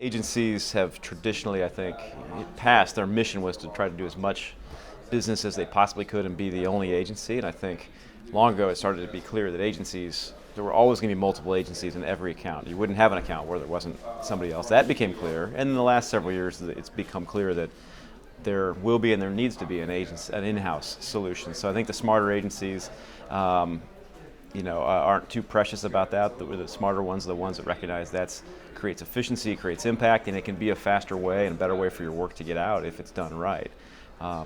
Agencies have traditionally, I think, past their mission was to try to do as much business as they possibly could and be the only agency. And I think long ago it started to be clear that agencies, there were always going to be multiple agencies in every account. You wouldn't have an account where there wasn't somebody else. That became clear. And in the last several years, it's become clear that there will be and there needs to be an in-house solution. So I think the smarter agencies, aren't too precious about that. The smarter ones are the ones that recognize that creates efficiency, creates impact, and it can be a faster way and a better way for your work to get out if it's done right.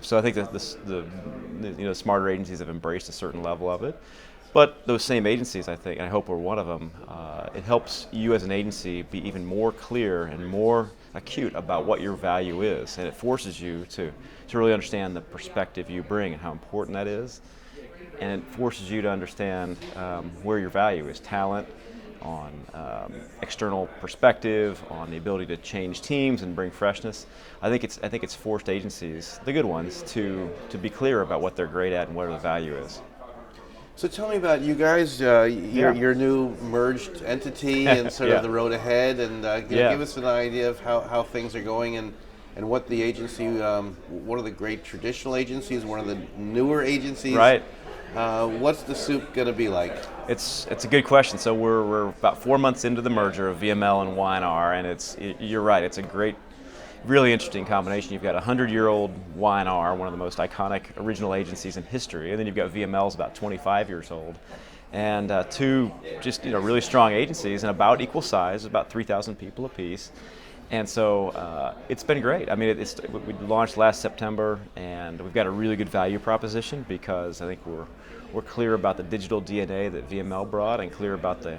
So I think that the smarter agencies have embraced a certain level of it. But those same agencies, I think, and I hope we're one of them, it helps you as an agency be even more clear and more acute about what your value is. And it forces you to really understand the perspective you bring and how important that is. And it forces you to understand where your value is, talent, on external perspective, on the ability to change teams and bring freshness. I think it's forced agencies, the good ones, to be clear about what they're great at and what the value is. So tell me about you guys, your new merged entity and sort of the road ahead, and give us an idea of how things are going and what the agency, one of the great traditional agencies, one of the newer agencies. Right. What's the soup going to be like? It's a good question. So we're about 4 months into the merger of VML and Y&R, and you're right. It's a great, really interesting combination. You've got a 100-year-old Y&R, one of the most iconic original agencies in history, and then you've got VML's about 25 years old, and two just really strong agencies and about equal size, about 3,000 people apiece. And so it's been great. I mean, we launched last September, and we've got a really good value proposition because I think we're clear about the digital DNA that VML brought, and clear about the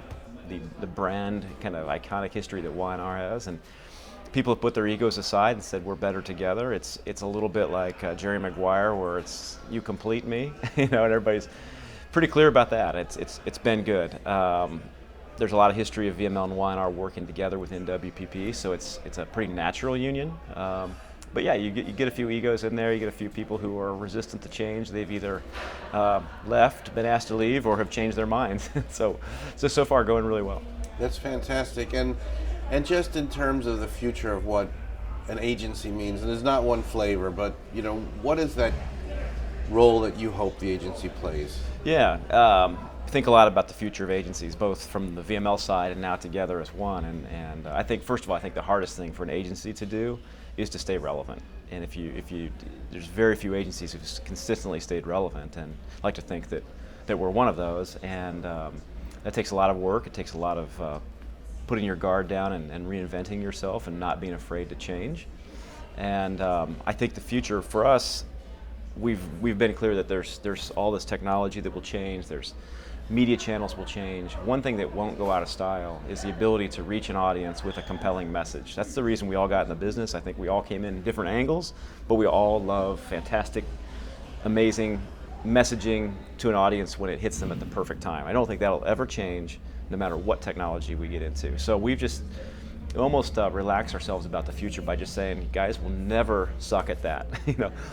brand kind of iconic history that Y&R has. And people have put their egos aside and said we're better together. It's a little bit like Jerry Maguire, where it's you complete me, and everybody's pretty clear about that. It's been good. There's a lot of history of VML and Y&R working together within WPP, so it's a pretty natural union. But yeah, you get a few egos in there. You get a few people who are resistant to change. They've either left, been asked to leave, or have changed their minds. so far, going really well. That's fantastic. And just in terms of the future of what an agency means, and there's not one flavor, but what is that role that you hope the agency plays? Yeah. Think a lot about the future of agencies, both from the VML side and now together as one. And I think, first of all, I think the hardest thing for an agency to do is to stay relevant. And if you there's very few agencies who've consistently stayed relevant, and I like to think that we're one of those. And that takes a lot of work. It takes a lot of putting your guard down and reinventing yourself and not being afraid to change. And I think the future for us, we've been clear that there's all this technology that will change. There's media channels will change. One thing that won't go out of style is the ability to reach an audience with a compelling message. That's the reason we all got in the business. I think we all came in different angles, but we all love fantastic, amazing messaging to an audience when it hits them at the perfect time. I don't think that'll ever change no matter what technology we get into. So we've just almost relax ourselves about the future by just saying, guys, we'll never suck at that.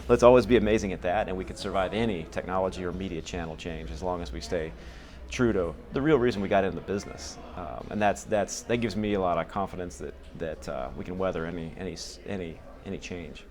Let's always be amazing at that, and we can survive any technology or media channel change as long as we stay true to the real reason we got into the business, and that gives me a lot of confidence that we can weather any change.